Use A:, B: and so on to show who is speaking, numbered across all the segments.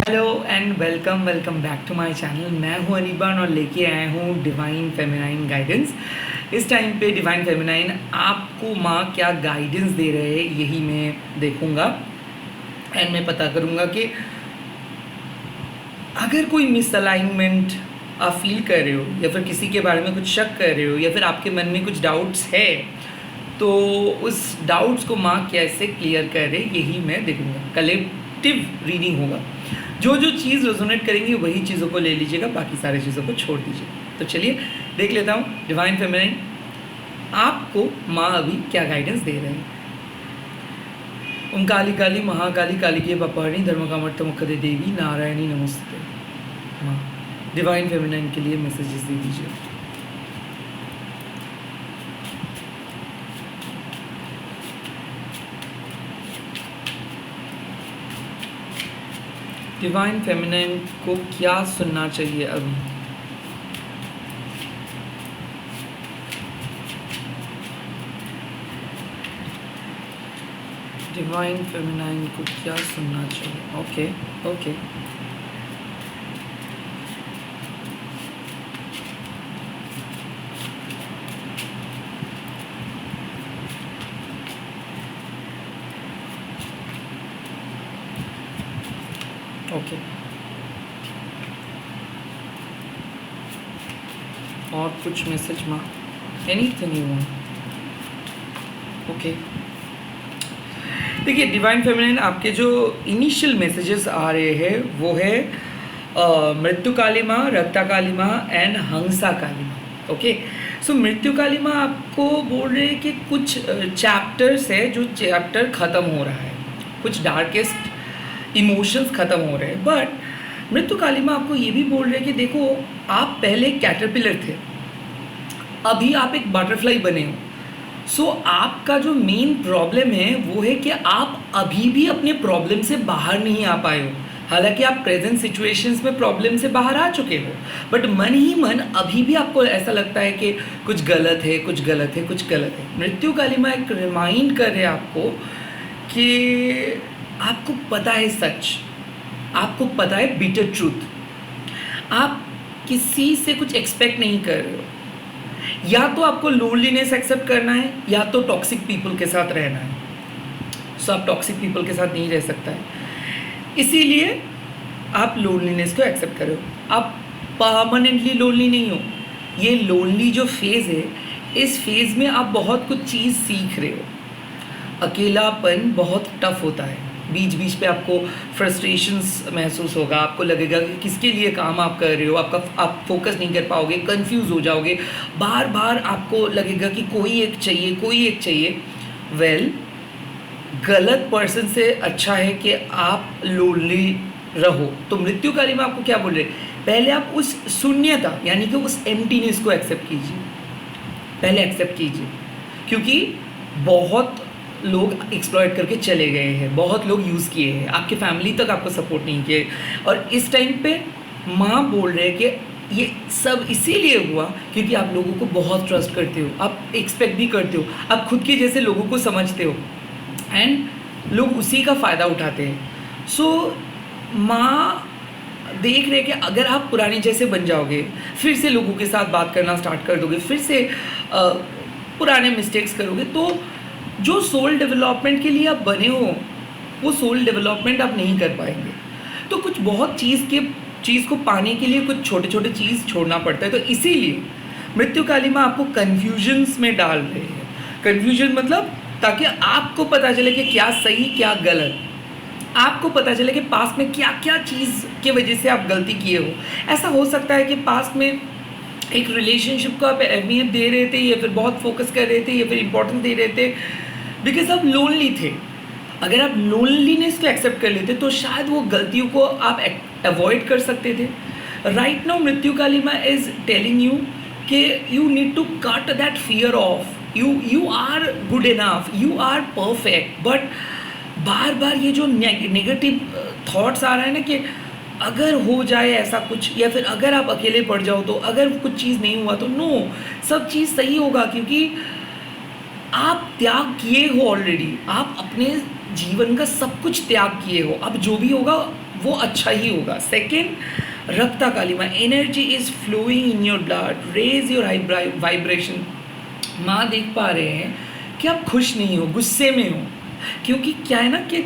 A: Hello and welcome welcome back to my channel. मैं हूं अनिबान और लेके आया हूं डिवाइन फेमिनाइन गाइडेंस। इस टाइम पे डिवाइन फेमिनाइन आपको माँ क्या गाइडेंस दे रहे हैं यही मैं देखूंगा एंड मैं पता करूंगा कि अगर कोई मिसअलाइनमेंट आप फील कर रहे हो या फिर किसी के बारे में कुछ शक कर रहे हो या फिर आपके मन में कुछ डाउट्स है तो उस डाउट्स को माँ कैसे क्लियर कर रहे यही मैं देखूंगा। कलेक्टिव रीडिंग होगा, जो जो चीज़ रेजोनेट करेंगी वही चीज़ों को ले लीजिएगा, बाकी सारी चीज़ों को छोड़ दीजिए। तो चलिए देख लेता हूँ डिवाइन फेमिनाइन आपको माँ अभी क्या गाइडेंस दे रहे हैं। ओम काली काली महाकाली काली के पपाणी धर्म कामर्थ मुखदे देवी नारायणी नमस्ते। माँ डिवाइन फेमिनाइन के लिए मैसेजेस दे दीजिए। डिवाइन फेमिनाइन को क्या सुनना चाहिए अभी? डिवाइन फेमिनाइन को क्या सुनना चाहिए? ओके ओके ओके और कुछ मैसेज माँ, एनीथिंग यू वांट। ओके देखिए डिवाइन फेमिनाइन आपके जो इनिशियल मैसेजेस आ रहे हैं वो है मृत्यु काली माँ, रक्ता काली माँ एंड हंसा काली माँ। ओके सो मृत्यु काली माँ आपको बोल रहे हैं कि कुछ चैप्टर्स है जो चैप्टर ख़त्म हो रहा है, कुछ डार्केस्ट इमोशंस ख़त्म हो रहे हैं। बट मृत्यु काली माँ आपको ये भी बोल रहे हैं कि देखो आप पहले कैटरपिलर थे, अभी आप एक बटरफ्लाई बने हो। सो आपका जो मेन प्रॉब्लम है वो है कि आप अभी भी अपने प्रॉब्लम से बाहर नहीं आ पाए हो। हालांकि आप प्रेजेंट सिचुएशंस में प्रॉब्लम से बाहर आ चुके हो, बट मन ही मन अभी भी आपको ऐसा लगता है कि कुछ गलत है, कुछ गलत है, कुछ गलत है। मृत्यु काली माँ एक रिमाइंड कर रहे हैं आपको कि आपको पता है सच, आपको पता है बिटर ट्रूथ। आप किसी से कुछ एक्सपेक्ट नहीं कर रहे हो। या तो आपको लोनलीनेस एक्सेप्ट करना है या तो टॉक्सिक पीपल के साथ रहना है। सो आप टॉक्सिक पीपल के साथ नहीं रह सकता है, इसीलिए आप लोनलीनेस को एक्सेप्ट करो। आप परमानेंटली लोनली नहीं हो। ये लोनली जो फेज़ है, इस फेज़ में आप बहुत कुछ चीज़ सीख रहे हो। अकेलापन बहुत टफ होता है, बीच बीच पे आपको फ्रस्ट्रेशंस महसूस होगा, आपको लगेगा कि किसके लिए काम आप कर रहे हो, आप फोकस नहीं कर पाओगे, कंफ्यूज हो जाओगे, बार बार आपको लगेगा कि कोई एक चाहिए, कोई एक चाहिए। वेल गलत पर्सन से अच्छा है कि आप लोनली रहो। तो मृत्यु काली में आपको क्या बोल रहे, पहले आप उस शून्यता यानी कि उस एम्प्टीनेस को एक्सेप्ट कीजिए, पहले एक्सेप्ट कीजिए। क्योंकि बहुत लोग एक्सप्लॉइट करके चले गए हैं, बहुत लोग यूज़ किए हैं, आपके फैमिली तक आपको सपोर्ट नहीं किए। और इस टाइम पे माँ बोल रहे हैं कि ये सब इसीलिए हुआ क्योंकि आप लोगों को बहुत ट्रस्ट करते हो, आप एक्सपेक्ट भी करते हो, आप खुद के जैसे लोगों को समझते हो एंड लोग उसी का फ़ायदा उठाते हैं। सो माँ देख रहे कि अगर आप पुराने जैसे बन जाओगे, फिर से लोगों के साथ बात करना स्टार्ट कर दोगे, फिर से पुराने मिस्टेक्स करोगे, तो जो सोल डेवलपमेंट के लिए आप बने हो वो सोल डेवलपमेंट आप नहीं कर पाएंगे। तो कुछ बहुत चीज़ को पाने के लिए कुछ छोटे छोटे चीज़ छोड़ना पड़ता है। तो इसीलिए मृत्यु काली माँ आपको कन्फ्यूजन्स में डाल रहे हैं। कन्फ्यूजन मतलब ताकि आपको पता चले कि क्या सही क्या गलत, आपको पता चले कि पास्ट में क्या क्या चीज़ की वजह से आप गलती किए हो। ऐसा हो सकता है कि पास्ट में एक रिलेशनशिप को आप अहमियत दे रहे थे या फिर बहुत फोकस कर रहे थे या फिर इम्पोर्टेंस दे रहे थे बिकॉज आप लोनली थे। अगर आप लोनलीनेस को एक्सेप्ट कर लेते तो शायद वो गलतियों को आप अवॉइड कर सकते थे। राइट नाउ मृत्यु काली माँ इज टेलिंग यू कि you need to cut that fear of. You are good enough, you are perfect, but बार बार ये जो नेगेटिव थॉट्स आ रहे हैं ना कि अगर हो जाए ऐसा कुछ या फिर अगर आप अकेले पड़ जाओ तो अगर कुछ चीज़ नहीं हुआ तो नो, सब चीज़ सही होगा क्योंकि आप त्याग किए हो ऑलरेडी। आप अपने जीवन का सब कुछ त्याग किए हो, अब जो भी होगा वो अच्छा ही होगा। सेकेंड, रक्ता काली माँ, energy is flowing in your blood, raise your vibration. माँ देख पा रहे हैं कि आप खुश नहीं हो, गुस्से में हो, क्योंकि क्या है ना कि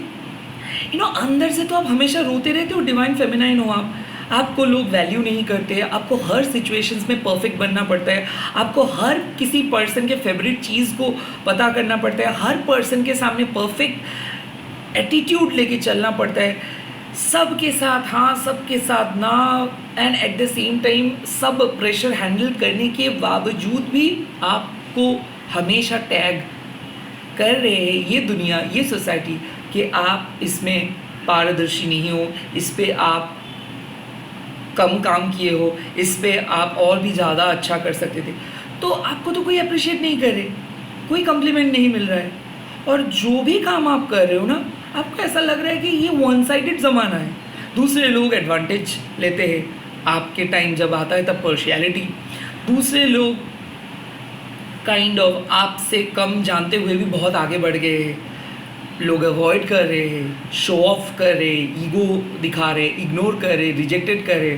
A: अंदर से तो आप हमेशा रोते रहते हो, डिवाइन फेमिनाइन हो आप, आपको लोग वैल्यू नहीं करते, आपको हर सिचुएशंस में परफेक्ट बनना पड़ता है, आपको हर किसी पर्सन के फेवरेट चीज़ को पता करना पड़ता है, हर पर्सन के सामने परफेक्ट एटीट्यूड लेके चलना पड़ता है, सबके साथ हाँ, सबके साथ ना, and eight the same time सब प्रेशर हैंडल करने के बावजूद भी आपको हमेशा टैग कर रहे हैं ये दुनिया, ये सोसाइटी, कि आप इसमें पारदर्शी नहीं हो, इस पे आप कम काम किए हो, इस पे आप और भी ज़्यादा अच्छा कर सकते थे, तो आपको तो कोई अप्रिशिएट नहीं कर रहे, कोई कम्प्लीमेंट नहीं मिल रहा है, और जो भी काम आप कर रहे हो ना, आपको ऐसा लग रहा है कि ये वन साइडेड ज़माना है, दूसरे लोग एडवांटेज लेते हैं, आपके टाइम जब आता है तब पर्शियलिटी, दूसरे लोग काइंड ऑफ आपसे कम जानते हुए भी बहुत आगे बढ़ गए हैं, लोग अवॉइड कर रहे हैं, शो ऑफ कर रहे, ईगो दिखा रहे, इग्नोर कर रहे, रिजेक्टेड कर रहे,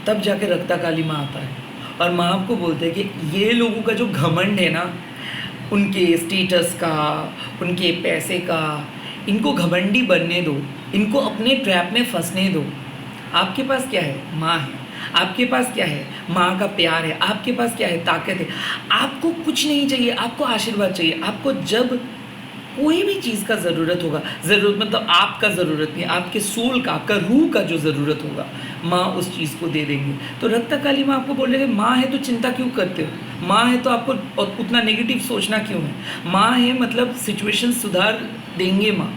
A: तब जाके रक्ता काली माँ आता है, और माँ आपको बोलते हैं कि ये लोगों का जो घमंड है ना, उनके स्टेटस का, उनके पैसे का, इनको घमंडी बनने दो, इनको अपने ट्रैप में फंसने दो। आपके पास क्या है? माँ है। आपके पास क्या है? माँ का प्यार है। आपके पास क्या है? ताकत है। आपको कुछ नहीं चाहिए, आपको आशीर्वाद चाहिए। आपको जब कोई भी चीज़ का ज़रूरत होगा, ज़रूरत मतलब आपका ज़रूरत नहीं, आपके सोल का, आपका रूह का जो ज़रूरत होगा, माँ उस चीज़ को दे देंगे। तो रक्ता काली माँ आपको बोल रहे हैं, माँ है तो चिंता क्यों करते हो, माँ है तो आपको उतना नेगेटिव सोचना क्यों है, माँ है मतलब सिचुएशन सुधार देंगे माँ।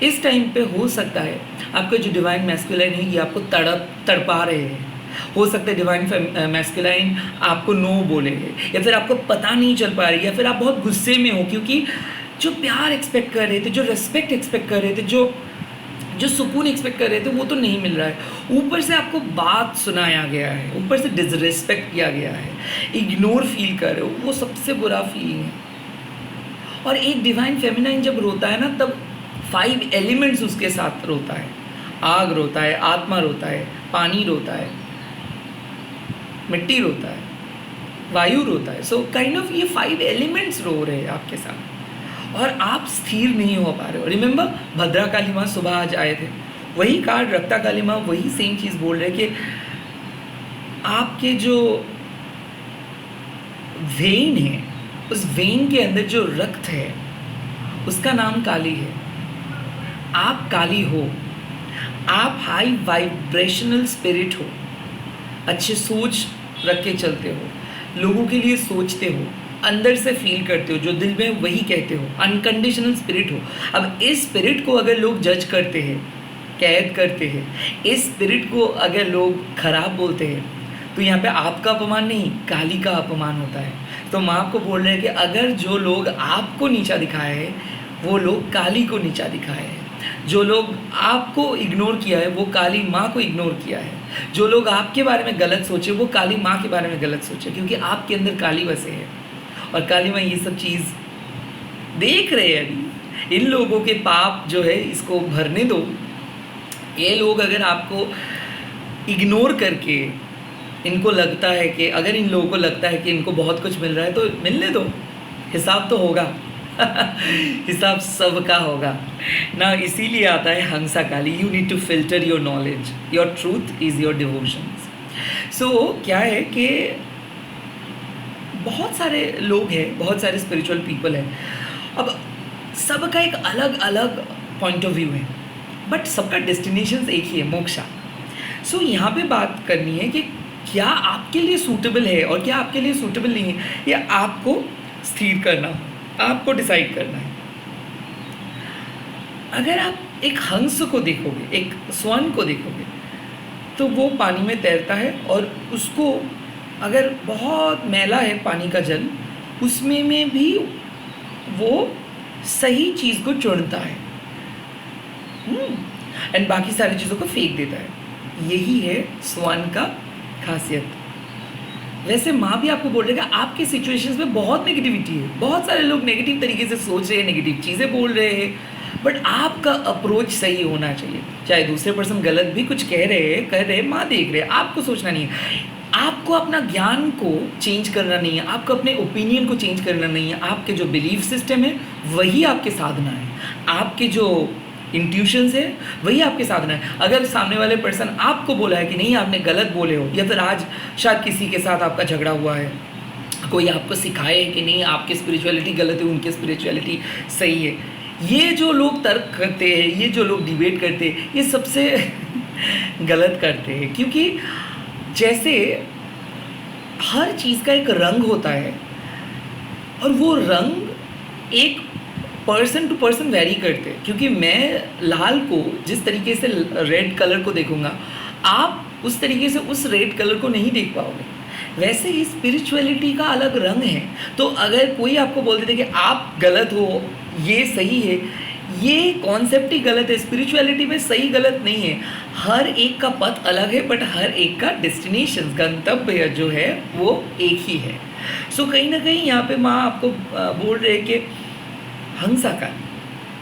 A: इस टाइम पे हो सकता है आपका जो डिवाइन मैस्कुलाइन है ये आपको तड़पा रहे हैं, हो सकता है डिवाइन मैस्कुलाइन आपको नो बोलेंगे, या फिर आपको पता नहीं चल पा रही, या फिर आप बहुत गुस्से में हो क्योंकि जो प्यार एक्सपेक्ट कर रहे थे, जो रेस्पेक्ट एक्सपेक्ट कर रहे थे, जो सुकून एक्सपेक्ट कर रहे थे, वो तो नहीं मिल रहा है। ऊपर से आपको बात सुनाया गया है, ऊपर से डिसरिस्पेक्ट किया गया है, इग्नोर फील कर रहे हो, वो सबसे बुरा फीलिंग है। और एक डिवाइन फेमिनाइन जब रोता है ना, तब 5 एलिमेंट्स उसके साथ रोता है। आग रोता है, आत्मा रोता है, पानी रोता है, मिट्टी रोता है, वायु रोता है। सो काइंड ऑफ ये 5 एलिमेंट्स रो रहे हैं आपके साथ, और आप स्थिर नहीं हो पा रहे हो। रिमेंबर, भद्रा काली माँ सुबह आज आए थे, वही कार्ड रक्ता काली माँ वही सेम चीज़ बोल रहे कि आपके जो वेन है, उस वेन के अंदर जो रक्त है उसका नाम काली है। आप काली हो, आप हाई वाइब्रेशनल स्पिरिट हो, अच्छे सोच रख के चलते हो, लोगों के लिए सोचते हो, अंदर से फील करते हो, जो दिल में वही कहते हो, अनकंडीशनल स्पिरिट हो। अब इस स्पिरिट को अगर लोग जज करते हैं, कैद करते हैं, इस स्पिरिट को अगर लोग खराब बोलते हैं, तो यहाँ पे आपका अपमान नहीं, काली का अपमान होता है। तो माँ आपको बोल रहे हैं कि अगर जो लोग आपको नीचा दिखाए हैं, वो लोग काली को नीचा दिखाए हैं। जो लोग आपको इग्नोर किया है, वो काली माँ को इग्नोर किया है। जो लोग आपके बारे में गलत सोचे, वो काली माँ के बारे में गलत सोचे, क्योंकि आपके अंदर काली बसे है, और काली माँ ये सब चीज़ देख रहे हैं। अभी इन लोगों के पाप जो है इसको भरने दो। ये लोग अगर आपको इग्नोर करके, इनको लगता है कि अगर इन लोगों को लगता है कि इनको बहुत कुछ मिल रहा है, तो मिलने दो, हिसाब तो होगा। हिसाब सबका होगा ना। इसीलिए आता है Hansa Kali, you need to filter your knowledge, your truth is your devotions. So क्या है कि बहुत सारे लोग हैं, बहुत सारे स्पिरिचुअल पीपल हैं, अब सबका एक अलग अलग पॉइंट ऑफ व्यू है, बट सबका डेस्टिनेशन एक ही है, मोक्षा। सो यहाँ पे बात करनी है कि क्या आपके लिए सूटेबल है और क्या आपके लिए सूटेबल नहीं है, या आपको स्थिर करना, आपको डिसाइड करना है। अगर आप एक हंस को देखोगे, एक स्वर्ण को देखोगे, तो वो पानी में तैरता है, और उसको अगर बहुत मैला है पानी का जल, उसमें में भी वो सही चीज़ को चुनता है एंड बाकी सारी चीज़ों को फेंक देता है। यही है स्वर्ण का खासियत। वैसे माँ भी आपको बोल रही है कि आपके सिचुएशंस में बहुत नेगेटिविटी है, बहुत सारे लोग नेगेटिव तरीके से सोच रहे हैं, नेगेटिव चीज़ें बोल रहे हैं, बट आपका अप्रोच सही होना चाहिए। चाहे दूसरे पर्सन गलत भी कुछ कह रहे माँ देख रहे, आपको सोचना नहीं है। आपको अपना ज्ञान को चेंज करना नहीं है, आपको अपने ओपिनियन को चेंज करना नहीं है। आपके जो बिलीफ सिस्टम है वही आपके साधना है, आपके जो इंट्यूशंस है वही आपके साधना है। अगर सामने वाले पर्सन आपको बोला है कि नहीं आपने गलत बोले हो, या फिर आज शायद किसी के साथ आपका झगड़ा हुआ है, कोई आपको सिखाए कि नहीं आपकी स्पिरिचुअलिटी गलत है, उनकी स्पिरिचुअलिटी सही है, ये जो लोग तर्क करते हैं, ये जो लोग डिबेट करते हैं, ये सबसे गलत करते हैं। क्योंकि जैसे हर चीज़ का एक रंग होता है और वो रंग एक पर्सन टू पर्सन वेरी करते हैं। क्योंकि मैं लाल को जिस तरीके से रेड कलर को देखूंगा, आप उस तरीके से उस रेड कलर को नहीं देख पाओगे। वैसे ही स्पिरिचुअलिटी का अलग रंग है। तो अगर कोई आपको बोल देते कि आप गलत हो, ये सही है, ये कॉन्सेप्ट ही गलत है। स्पिरिचुअलिटी में सही गलत नहीं है, हर एक का पथ अलग है, बट हर एक का डेस्टिनेशन, गंतव्य जो है वो एक ही है। सो कहीं ना कहीं यहाँ पे माँ आपको बोल रहे कि हंसा का,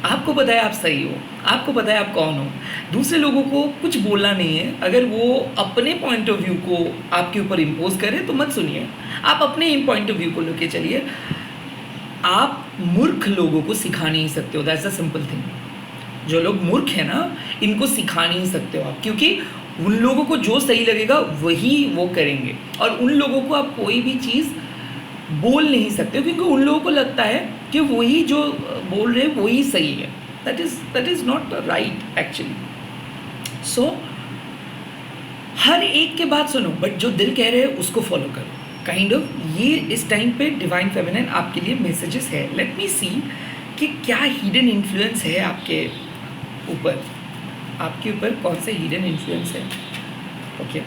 A: आपको पता है आप सही हो, आपको पता है आप कौन हो, दूसरे लोगों को कुछ बोलना नहीं है। अगर वो अपने पॉइंट ऑफ व्यू को आपके ऊपर इम्पोज करें तो मत सुनिए, आप अपने पॉइंट ऑफ व्यू को लेके चलिए। आप मूर्ख लोगों को सिखा नहीं सकते हो, दैट्स अ सिंपल थिंग। जो लोग मूर्ख हैं ना, इनको सिखा नहीं सकते हो आप, क्योंकि उन लोगों को जो सही लगेगा वही वो करेंगे, और उन लोगों को आप कोई भी चीज़ बोल नहीं सकते, क्योंकि उन लोगों को लगता है कि वही जो बोल रहे हैं वही सही है। That is not right actually. So हर एक के बात सुनो, बट जो दिल कह रहे हैं उसको फॉलो करो। काइंड ऑफ ये इस टाइम पे डिवाइन फेमिनिन आपके लिए मैसेजेस है। लेट मी सी कि क्या हिडन इन्फ्लुएंस है आपके ऊपर कौन से हिडन इन्फ्लुएंस है। ओके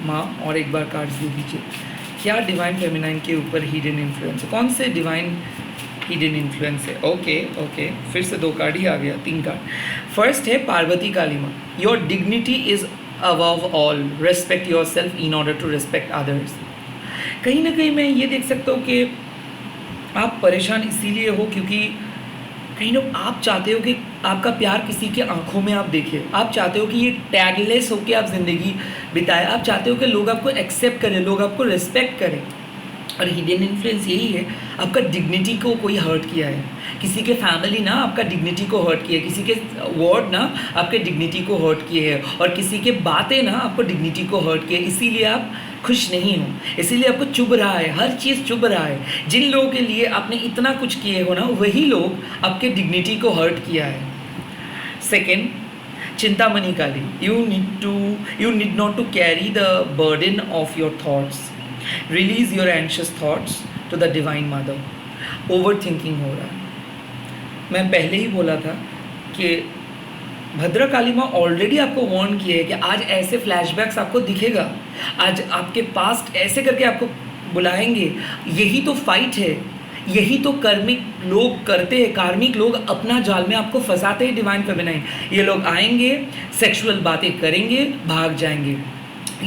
A: माँ, और एक बार कार्ड्स दे दीजिए। क्या डिवाइन फेमिनाइन के ऊपर हिडन इन्फ्लुएंस है, कौन से डिवाइन हिडन इन्फ्लुएंस है। ओके फिर से 2 कार्ड ही आ गया, 3 कार्ड। फर्स्ट है पार्वती काली माँ। Your dignity is above all, respect yourself in order to respect others। कहीं ना कहीं मैं ये देख सकता हूँ कि आप परेशान इसीलिए हो क्योंकि कहीं ना आप चाहते हो कि आपका प्यार किसी के आंखों में आप देखें, आप चाहते हो कि ये टैगलेस हो के आप ज़िंदगी बिताएं, आप चाहते हो कि लोग आपको एक्सेप्ट करें, लोग आपको रिस्पेक्ट करें। और हिडन इन्फ्लुएंस यही है, आपका डिग्निटी को कोई हर्ट किया है, किसी के फैमिली ना आपका डिग्निटी को हर्ट किया है, किसी के वर्ड ना आपके डिग्निटी को हर्ट किए हैं, और किसी के बातें ना आपको डिग्निटी को हर्ट किए, इसीलिए आप खुश नहीं हो, इसीलिए आपको चुभ रहा है, हर चीज़ चुभ रहा है। जिन लोगों के लिए आपने इतना कुछ किए हो ना, वही लोग आपके डिग्निटी को हर्ट किया है। Second, Chintamani Kali, you need not to carry the burden of your thoughts, release your anxious thoughts to the divine mother। Over thinking हो रहा है। मैं पहले ही बोला था कि भद्रा काली माँ ऑलरेडी आपको वार्न किया है कि आज ऐसे फ्लैशबैक्स आपको दिखेगा, आज आपके पास्ट ऐसे करके आपको बुलाएंगे। यही तो फाइट है, यही तो कार्मिक लोग करते हैं, कार्मिक लोग अपना जाल में आपको फंसाते हैं। डिवाइन फेमिनाइन, ये लोग आएंगे, सेक्सुअल बातें करेंगे, भाग जाएंगे।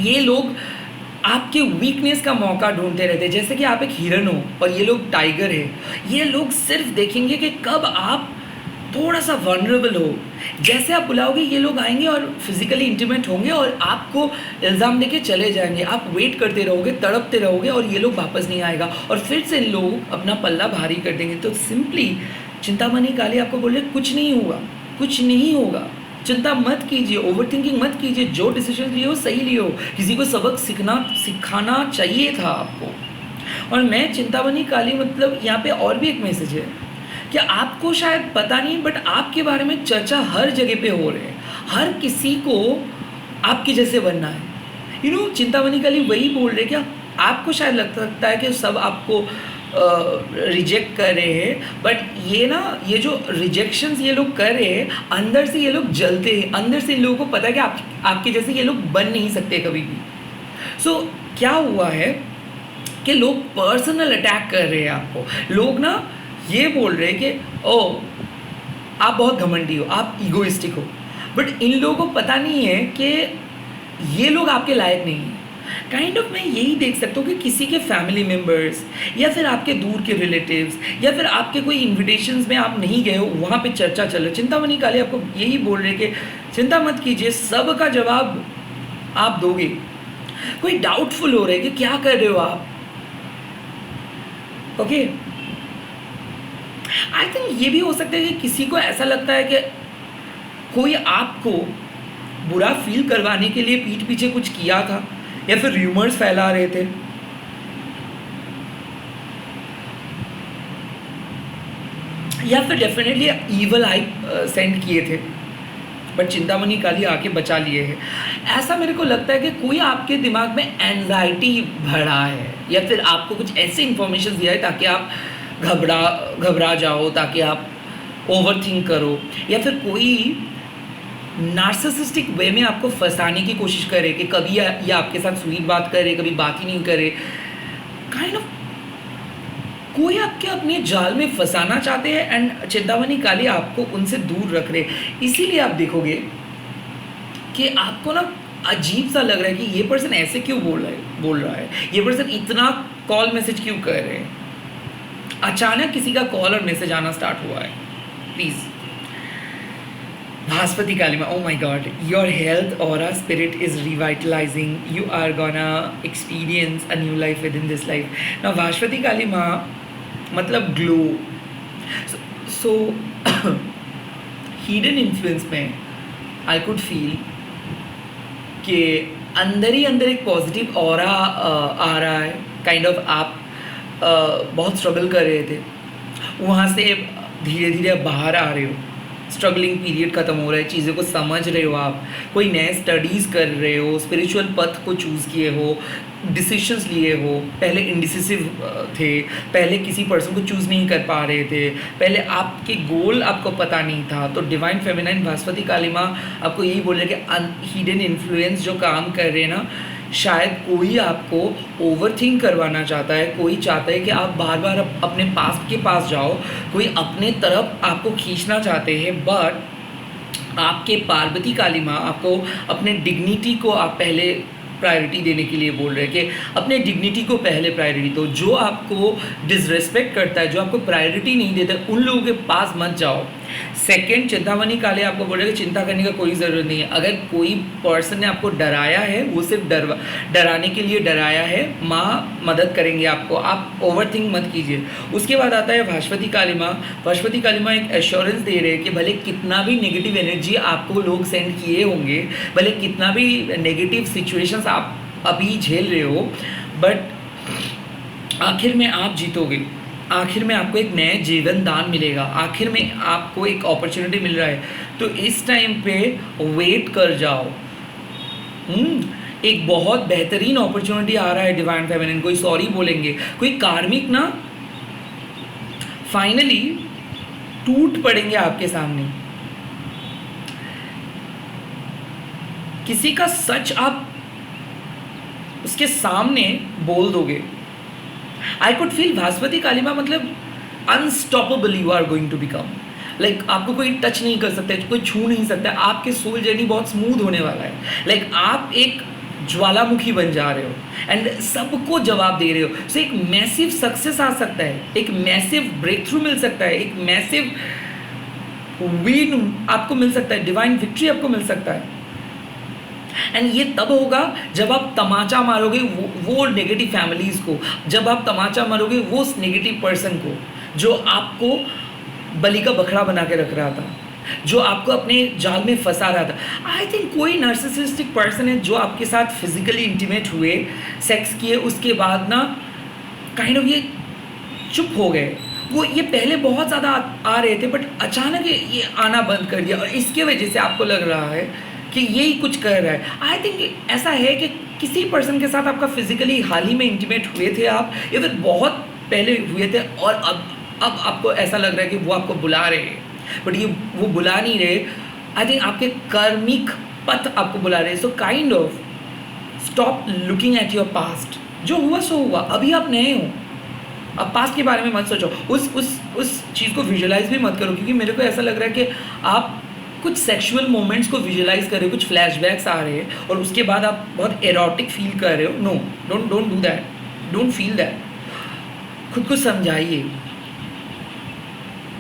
A: ये लोग आपके वीकनेस का मौका ढूंढते रहते हैं, जैसे कि आप एक हिरन हो और ये लोग टाइगर है। ये लोग सिर्फ देखेंगे कि कब आप थोड़ा सा वनरेबल हो, जैसे आप बुलाओगे ये लोग आएंगे और फिजिकली इंटीमेट होंगे और आपको इल्ज़ाम देके चले जाएंगे। आप वेट करते रहोगे, तड़पते रहोगे, और ये लोग वापस नहीं आएगा, और फिर से लोग अपना पल्ला भारी कर देंगे। तो सिंपली चिंतामणि काली आपको बोल रहे कुछ नहीं होगा, कुछ नहीं होगा, चिंता मत कीजिए, ओवर थिंकिंग मत कीजिए, जो डिसीजन लिए हो सही लिए हो। किसी को सबक सिखाना चाहिए था आपको। और मैं चिंतामणि काली मतलब यहाँ पे और भी एक मैसेज है कि आपको शायद पता नहीं, बट आपके बारे में चर्चा हर जगह पे हो रही है, हर किसी को आपके जैसे बनना है। चिंतामणि काली वही बोल रहे क्या, आपको शायद लगता है कि सब आपको रिजेक्ट कर रहे हैं, बट ये जो रिजेक्शंस ये लोग कर रहे हैं, अंदर से ये लोग जलते हैं, अंदर से इन लोगों को पता है कि आपके जैसे ये लोग बन नहीं सकते कभी भी। सो क्या हुआ है कि लोग पर्सनल अटैक कर रहे हैं आपको। लोग ना ये बोल रहे हैं कि ओ आप बहुत घमंडी हो, आप ईगोइस्टिक हो, बट इन लोगों को पता नहीं है कि ये लोग आपके लायक नहीं हैं। काइंड ऑफ मैं यही देख सकता हूँ कि किसी के फैमिली मेम्बर्स या फिर आपके दूर के रिलेटिव्स या फिर आपके कोई इन्विटेशंस में आप नहीं गए हो, वहाँ पे चर्चा चल रही। चिंतामणि काली आपको यही बोल रहे कि चिंता मत कीजिए, सब का जवाब आप दोगे। कोई डाउटफुल हो रहा है कि क्या कर रहे हो आप, ओके। आई थिंक ये भी हो सकता है कि किसी को ऐसा लगता है कि कोई आपको बुरा फील करवाने के लिए पीठ पीछे कुछ किया था या फिर र्यूमर्स फैला रहे थे। या फिर डेफिनेटली ईवल आई सेंड किए थे, बट चिंतामणि काली आके बचा लिए हैं। ऐसा मेरे को लगता है कि कोई आपके दिमाग में एंजाइटी भरा है या फिर आपको कुछ ऐसे इंफॉर्मेशन दिया है ताकि आप घबरा जाओ, ताकि आप ओवर थिंक करो, या फिर कोई नार्सिसिस्टिक वे में आपको फंसाने की कोशिश करे कि कभी ये आपके साथ स्वीट बात करे, कभी बात ही नहीं करे। काइंड ऑफ कोई आपके अपने जाल में फंसाना चाहते हैं एंड चिंतामणि काली आपको उनसे दूर रख रहे। इसीलिए आप देखोगे कि आपको ना अजीब सा लग रहा है कि ये पर्सन ऐसे क्यों बोल रहा है, ये पर्सन इतना कॉल मैसेज क्यों कर रहे हैं। अचानक किसी का कॉल और मैसेज आना स्टार्ट हुआ है। Please Bhaswati Kalima, oh my God, your health aura spirit is revitalizing. You are gonna experience a new life within this life. Now, Bhaswati Kalima, मतलब glow. So hidden influence में I could feel कि अंदर ही अंदर एक positive aura आ रहा है। Kind of आप बहुत स्ट्रगल कर रहे थे, वहाँ से धीरे धीरे बाहर आ रहे हो। स्ट्रगलिंग पीरियड ख़त्म हो रहा है, चीज़ों को समझ रहे हो, आप कोई नए स्टडीज़ कर रहे हो, स्पिरिचुअल पथ को चूज़ किए हो, डिसीशंस लिए हो। पहले इंडिसिसिव थे, पहले किसी पर्सन को चूज़ नहीं कर पा रहे थे, पहले आपके गोल आपको पता नहीं था। तो डिवाइन फेमिनाइन भास्वती काली माँ आपको यही बोल रहे हैं कि हिडन इन्फ्लुएंस जो काम कर रहे हैं ना, शायद कोई आपको ओवरथिंक करवाना चाहता है, कोई चाहता है कि आप बार बार अपने पास्ट के पास जाओ, कोई अपने तरफ आपको खींचना चाहते हैं। बट आपके पार्वती काली माँ आपको अपने डिग्निटी को आप पहले प्रायोरिटी देने के लिए बोल रहे हैं कि अपने डिग्निटी को पहले प्रायोरिटी दो। जो आपको डिसरेस्पेक्ट करता है, जो आपको प्रायोरिटी नहीं देता, उन लोगों के पास मत जाओ। सेकंड, चिंतामणि काली आपको बोल रहे हैं कि चिंता करने का कोई ज़रूरत नहीं है। अगर कोई पर्सन ने आपको डराया है, वो सिर्फ डराने के लिए डराया है, माँ मदद करेंगे आपको, आप ओवरथिंक मत कीजिए। उसके बाद आता है भास्वती काली माँ। भास्वती काली माँ एक एश्योरेंस दे रहे हैं कि भले कितना भी नेगेटिव एनर्जी आपको लोग सेंड किए होंगे, भले कितना भी नेगेटिव सिचुएशंस आप अभी झेल रहे हो, बट आखिर में आप जीतोगे। आखिर में आपको एक नया जीवन दान मिलेगा, आखिर में आपको एक अपॉर्चुनिटी मिल रहा है। तो इस टाइम पे वेट कर जाओ। एक बहुत बेहतरीन अपॉर्चुनिटी आ रहा है डिवाइन फेमिनिन। कोई सॉरी बोलेंगे, कोई कार्मिक ना फाइनली टूट पड़ेंगे आपके सामने। किसी का सच आप उसके सामने बोल दोगे। I could feel Bhaswati Kali माँ मतलब unstoppable you are going to become. Like आपको कोई टच नहीं कर सकता, कोई छू नहीं सकता। आपके सोल जर्नी बहुत स्मूथ होने वाला है। लाइक आप एक ज्वालामुखी बन जा रहे हो एंड सबको जवाब दे रहे हो। सो एक मैसिव सक्सेस आ सकता है, एक मैसिव ब्रेक थ्रू मिल सकता है, एक मैसिव विन आपको मिल सकता है, डिवाइन विक्ट्री आपको मिल सकता है। एंड ये तब होगा जब आप तमाचा मारोगे वो नेगेटिव फैमिलीज़ को, जब आप तमाचा मारोगे वो नेगेटिव पर्सन को जो आपको बलि का बकरा बना के रख रहा था, जो आपको अपने जाल में फंसा रहा था। आई थिंक कोई नार्सिसिस्टिक पर्सन है जो आपके साथ फिजिकली इंटीमेट हुए, सेक्स किए, उसके बाद ना काइंड ऑफ ये चुप हो गए। वो ये पहले बहुत ज़्यादा आ रहे थे, बट अचानक ये आना बंद कर दिया और इसके वजह से आपको लग रहा है कि यही कुछ कर रहा है। आई थिंक ऐसा है कि किसी पर्सन के साथ आपका फिजिकली हाल ही में इंटीमेट हुए थे आप, या फिर बहुत पहले हुए थे और अब आपको ऐसा लग रहा है कि वो आपको बुला रहे हैं, बट ये वो बुला नहीं रहे। आई थिंक आपके कर्मिक पथ आपको बुला रहे हैं। So kind of stop looking at your past. जो हुआ सो हुआ, अभी आप नए हो, अब पास्ट के बारे में मत सोचो, उस चीज़ को विजुअलाइज भी मत करो, क्योंकि मेरे को ऐसा लग रहा है कि आप कुछ सेक्सुअल मोमेंट्स को विजुअलाइज कर रहे हो, कुछ फ्लैशबैक्स आ रहे हैं और उसके बाद आप बहुत एरोटिक फील कर रहे हो, no, don't don't do that, don't feel that. खुद को समझाइए।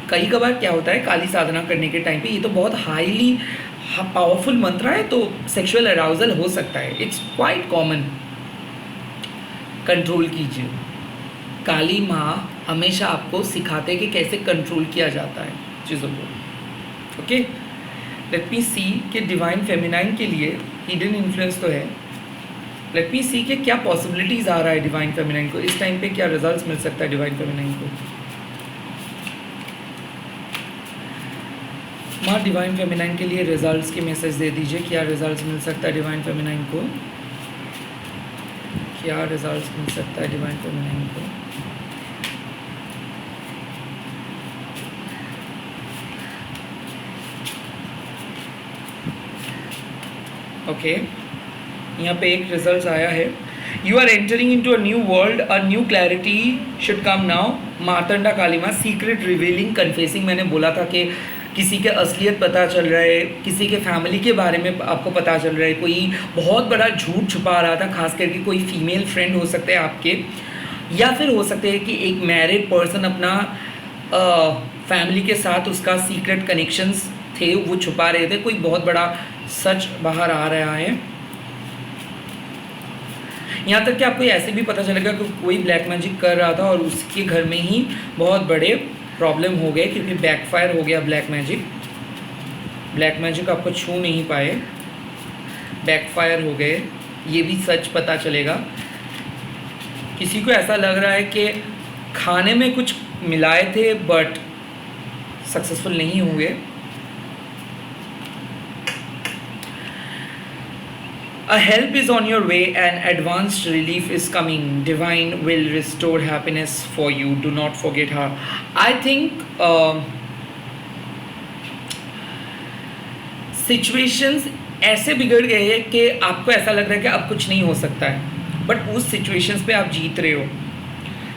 A: कई कबार क्या होता है काली साधना करने के टाइम पे, ये तो बहुत हाईली पावरफुल मंत्र है तो सेक्सुअल अराउजल हो सकता है, इट्स क्वाइट कॉमन। कंट्रोल कीजिए। काली माँ हमेशा आपको सिखाते हैं कि कैसे कंट्रोल किया जाता है चीज़ों को। ओके, लेट मी सी कि डिवाइन फेमिनाइन के लिए हिडन इन्फ्लुएंस तो है। लेट मी सी कि क्या पॉसिबिलिटीज़ आ रहा है डिवाइन फेमिनाइन को इस टाइम पे, क्या रिजल्ट्स मिल सकता है डिवाइन फेमिनाइन को। माँ डिवाइन फेमिनाइन के लिए रिजल्ट्स के मैसेज दे दीजिए, क्या रिजल्ट्स मिल सकता है डिवाइन फेमिनाइन को, क्या रिजल्ट्स मिल सकता है डिवाइन फेमिनाइन को। ओके, यहाँ पे एक रिजल्ट आया है, you are entering in to a new world, a new clarity should come now. Matanda Kali माँ सीक्रेट रिवीलिंग कन्फेसिंग, मैंने बोला था कि किसी के असलियत पता चल रहा है, किसी के फैमिली के बारे में आपको पता चल रहा है, कोई बहुत बड़ा झूठ छुपा रहा था, खास करके कोई फीमेल फ्रेंड हो सकते हैं आपके, या फिर हो सकते हैं कि एक मैरिड पर्सन अपना फैमिली के साथ उसका सीक्रेट कनेक्शंस थे वो छुपा रहे थे, कोई बहुत बड़ा सच बाहर आ रहा है। यहाँ तक कि आपको ऐसे भी पता चलेगा कि कोई ब्लैक मैजिक कर रहा था और उसके घर में ही बहुत बड़े प्रॉब्लम हो गए क्योंकि बैकफायर हो गया ब्लैक मैजिक। ब्लैक मैजिक आपको छू नहीं पाए, बैकफायर हो गए, ये भी सच पता चलेगा। किसी को ऐसा लग रहा है कि खाने में कुछ मिलाए थे बट सक्सेसफुल नहीं हुए। A help is on your way and advanced relief is coming. Divine will restore happiness for you. Do not forget her. I think situations ऐसे बिगड़ गए हैं कि आपको ऐसा लग रहा है कि अब कुछ नहीं हो सकता है, बट उस सिचुएशंस पे आप जीत रहे हो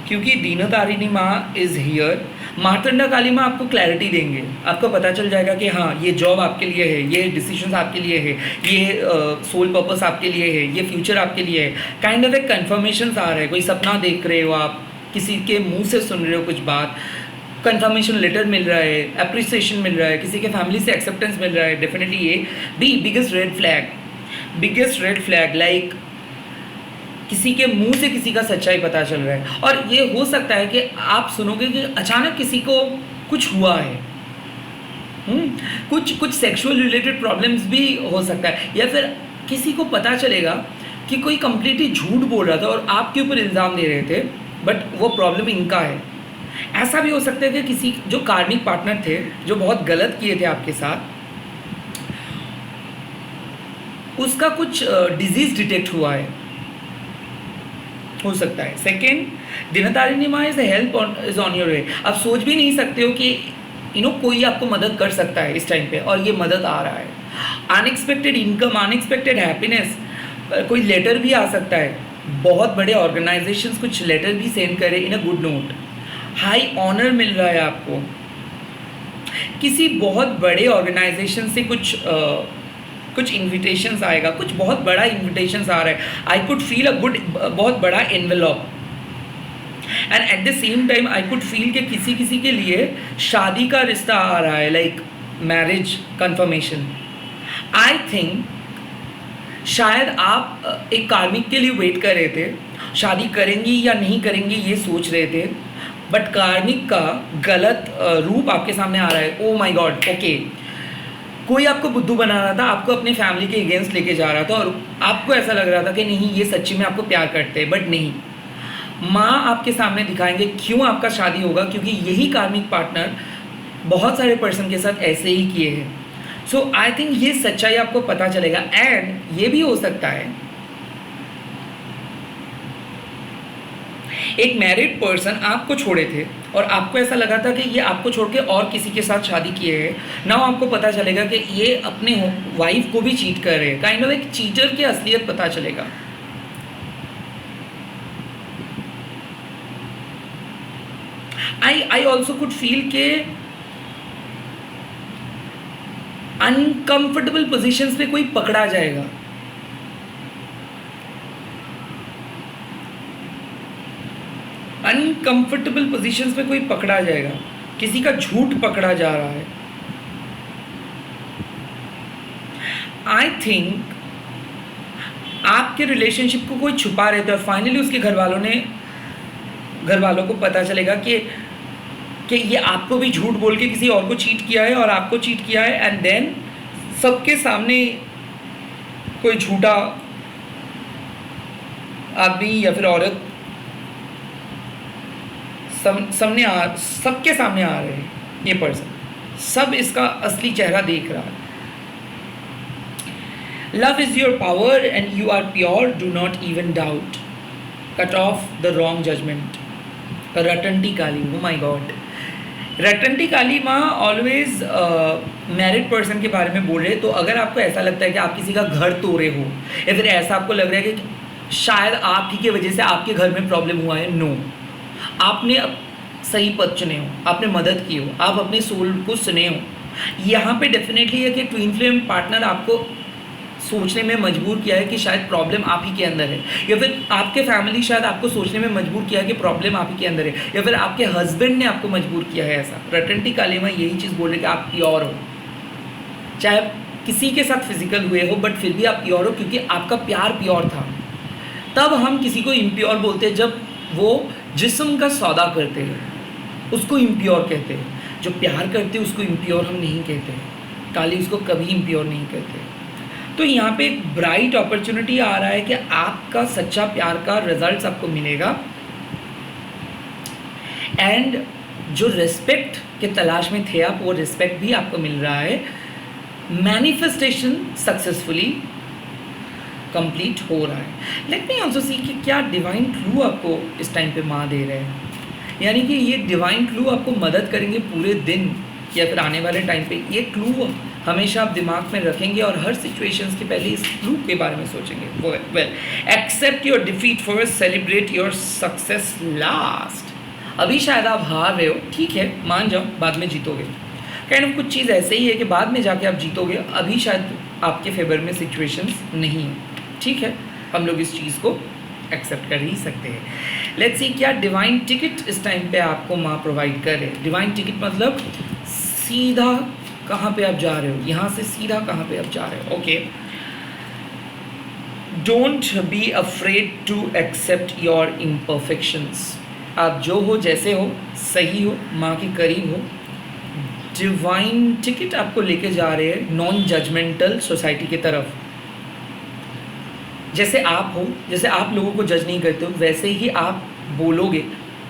A: क्योंकि दीनतारिणी माँ इज़ हियर। मार्तंडा काली माँ आपको क्लैरिटी देंगे, आपको पता चल जाएगा कि हाँ ये जॉब आपके लिए है, ये डिसीजंस आपके लिए है, ये सोल पर्पस आपके लिए है, ये फ्यूचर आपके लिए है। काइंड ऑफ एक कन्फर्मेशन आ रहा है, कोई सपना देख रहे हो आप, किसी के मुंह से सुन रहे हो कुछ बात, कंफर्मेशन लेटर मिल रहा है, अप्रिसिएशन मिल रहा है, किसी के फैमिली से एक्सेप्टेंस मिल रहा है। डेफिनेटली ये बिगेस्ट रेड फ्लैग लाइक किसी के मुंह से किसी का सच्चाई पता चल रहा है। और ये हो सकता है कि आप सुनोगे कि अचानक किसी को कुछ हुआ है, कुछ सेक्सुअल रिलेटेड प्रॉब्लम्स भी हो सकता है, या फिर किसी को पता चलेगा कि कोई कंप्लीटली झूठ बोल रहा था और आपके ऊपर इल्ज़ाम दे रहे थे बट वो प्रॉब्लम इनका है। ऐसा भी हो सकता है कि किसी जो कार्मिक पार्टनर थे जो बहुत गलत किए थे आपके साथ, उसका कुछ डिजीज डिटेक्ट हुआ है, हो सकता है। सेकेंड, दिनतारिणी माँ is help is on your way. आप सोच भी नहीं सकते हो कि कोई आपको मदद कर सकता है इस टाइम पे, और ये मदद आ रहा है। अनएक्सपेक्टेड इनकम, अनएक्सपेक्टेड हैप्पीनेस, कोई लेटर भी आ सकता है। बहुत बड़े ऑर्गेनाइजेशंस कुछ लेटर भी सेंड करें in a good note. High honour मिल रहा है आपको, किसी बहुत बड़े ऑर्गेनाइजेशन से कुछ इन्विटेशंस आएगा, कुछ बहुत बड़ा इन्विटेशंस आ रहा है। आई कुड फील अ गुड, बहुत बड़ा envelope, and eight the same time I could feel कि किसी के लिए शादी का रिश्ता आ रहा है, like marriage confirmation. I think शायद आप एक कार्मिक के लिए वेट कर रहे थे, शादी करेंगी या नहीं करेंगी ये सोच रहे थे, बट कार्मिक का गलत रूप आपके सामने आ रहा है। ओ माई गॉड, ओके, कोई आपको बुद्धू बना रहा था, आपको अपनी फैमिली के अगेंस्ट लेके जा रहा था और आपको ऐसा लग रहा था कि नहीं ये सच्ची में आपको प्यार करते हैं, बट नहीं। माँ आपके सामने दिखाएंगे क्यों आपका शादी होगा, क्योंकि यही कार्मिक पार्टनर बहुत सारे पर्सन के साथ ऐसे ही किए हैं। सो आई थिंक ये सच्चाई आपको पता चलेगा। एंड ये भी हो सकता है एक मैरिड पर्सन आपको छोड़े थे और आपको ऐसा लगा था कि ये आपको छोड़ के और किसी के साथ शादी किए हैं। नाउ आपको पता चलेगा कि ये अपने वाइफ को भी चीट कर रहे हैं। काइंड ऑफ एक चीटर की असलियत पता चलेगा। आई ऑल्सो कुड फील के अनकंफर्टेबल पोजीशंस पे कोई पकड़ा जाएगा, अनकंफर्टेबल पोजीशंस पे कोई पकड़ा जाएगा, किसी का झूठ पकड़ा जा रहा है। आई थिंक आपके रिलेशनशिप को कोई छुपा रहे थे और फाइनली उसके घर वालों को पता चलेगा कि ये आपको भी झूठ बोल के किसी और को चीट किया है और आपको चीट किया है, एंड देन सबके सामने कोई झूठा आदमी या फिर औरत सबके सामने आ रहे हैं, ये पर्सन सब इसका असली चेहरा देख रहा है। Love is your power and you are pure, do not even doubt, cut off the wrong judgment. Ratanti Kali, oh my god, Ratanti Kali माँ ऑलवेज मैरिड पर्सन के बारे में बोल रहे। तो अगर आपको ऐसा लगता है कि आप किसी का घर तोड़े हो या फिर ऐसा आपको लग रहा है कि शायद आप ही की वजह से आपके घर में प्रॉब्लम हुआ है, नो, आपने सही पद चुने हो, आपने मदद की हो, आप अपने सोल को सुने हो। यहाँ पे डेफिनेटली है कि ट्विन फ्लेम पार्टनर आपको सोचने में मजबूर किया है कि शायद प्रॉब्लम आप ही के अंदर है, या फिर आपके फैमिली शायद आपको सोचने में मजबूर किया है कि प्रॉब्लम आप ही के अंदर है, या फिर आपके हस्बैंड ने आपको मजबूर किया है ऐसा। रटंटी काली माँ यही चीज़ बोल रहे कि आप प्योर हो, चाहे आप किसी के साथ फिजिकल हुए हो बट फिर भी आप प्योर हो, क्योंकि आपका प्यार प्योर था। तब हम किसी को इम्प्योर बोलते हैं जब वो जिस्म का सौदा करते हैं, उसको इम्प्योर कहते हैं। जो प्यार करते हैं उसको इम्प्योर हम नहीं कहते, काली उसको कभी इम्प्योर नहीं कहते। तो यहाँ पे एक ब्राइट अपॉर्चुनिटी आ रहा है कि आपका सच्चा प्यार का रिजल्ट्स आपको मिलेगा, एंड जो रिस्पेक्ट के तलाश में थे आप, वो रिस्पेक्ट भी आपको मिल रहा है। मैनिफेस्टेशन सक्सेसफुली कंप्लीट हो रहा है। लेट मी ऑल्सो सी कि क्या डिवाइन क्लू आपको इस टाइम पे माँ दे रहे हैं, यानी कि ये डिवाइन क्लू आपको मदद करेंगे पूरे दिन या फिर आने वाले टाइम पे। ये क्लू हमेशा आप दिमाग में रखेंगे और हर सिचुएशंस के पहले इस क्लू के बारे में सोचेंगे। Well, accept your defeat first, celebrate your success last. अभी शायद आप हार रहे हो, ठीक है, मान जाओ, बाद में जीतोगे। काइंड ऑफ कुछ चीज़ ऐसे ही है कि बाद में जाके आप जीतोगे, अभी शायद आपके फेवर में सिचुएशंस नहीं है, ठीक है, हम लोग इस चीज़ को एक्सेप्ट कर ही सकते हैं। लेट्स सी क्या डिवाइन टिकट इस टाइम पे आपको माँ प्रोवाइड कर रहे हैं। डिवाइन टिकट मतलब सीधा कहाँ पे आप जा रहे हो, यहाँ से सीधा कहाँ पे आप जा रहे हो। Okay, don't be afraid to accept your imperfections. आप जो हो, जैसे हो, सही हो, माँ के करीब हो। डिवाइन टिकट आपको लेके जा रहे हैं नॉन जजमेंटल सोसाइटी की तरफ। जैसे आप हो, जैसे आप लोगों को जज नहीं करते हो, वैसे ही आप बोलोगे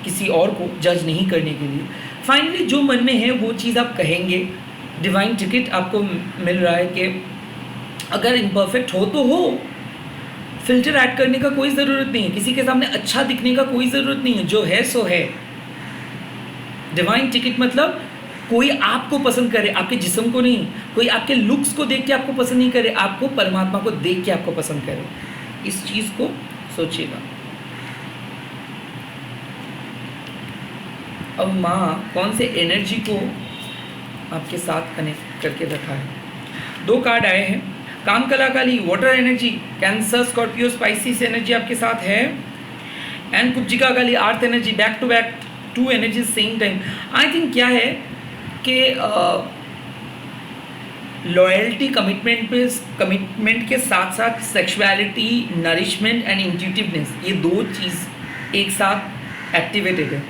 A: किसी और को जज नहीं करने के लिए। फाइनली जो मन में है वो चीज़ आप कहेंगे। डिवाइन टिकट आपको मिल रहा है कि अगर इम्परफेक्ट हो तो हो, फिल्टर ऐड करने का कोई ज़रूरत नहीं है, किसी के सामने अच्छा दिखने का कोई ज़रूरत नहीं है, जो है सो है। डिवाइन टिकट मतलब कोई आपको पसंद करे, आपके जिस्म को नहीं, कोई आपके लुक्स को देख के आपको पसंद नहीं करे, आपको परमात्मा को देख के आपको पसंद करे। इस चीज़ को सोचिएगा। अब माँ कौन से एनर्जी को आपके साथ कनेक्ट करके रखा है। 2 कार्ड आए हैं, Kam Kala Kali water energy, Cancer Scorpio Pisces energy आपके साथ है, and Kubjika Kali earth energy. Back to back 2 energy same time. I think क्या है कि लॉयल्टी, कमिटमेंट के साथ साथ सेक्सुअलिटी, नरिशमेंट एंड इंट्यूटिवनेस, ये 2 चीज़ एक साथ एक्टिवेटेड है।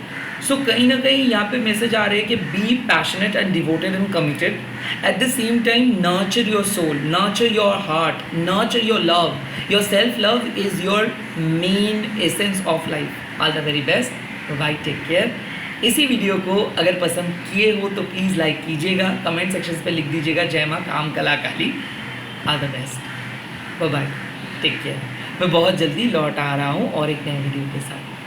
A: सो कहीं ना कहीं यहाँ पे मैसेज आ रहे हैं कि be passionate and devoted and committed, at the same time nurture your soul, nurture your heart, nurture your love. Your self love is your main essence of life. All the very best, bye, take care. इसी video को अगर पसंद किए हो तो please like कीजिएगा, comment section पे लिख दीजिएगा जय माँ Kam Kala Kali. All the best, bye bye, take care. मैं बहुत जल्दी लौट आ रहा हूँ और एक नए वीडियो के साथ।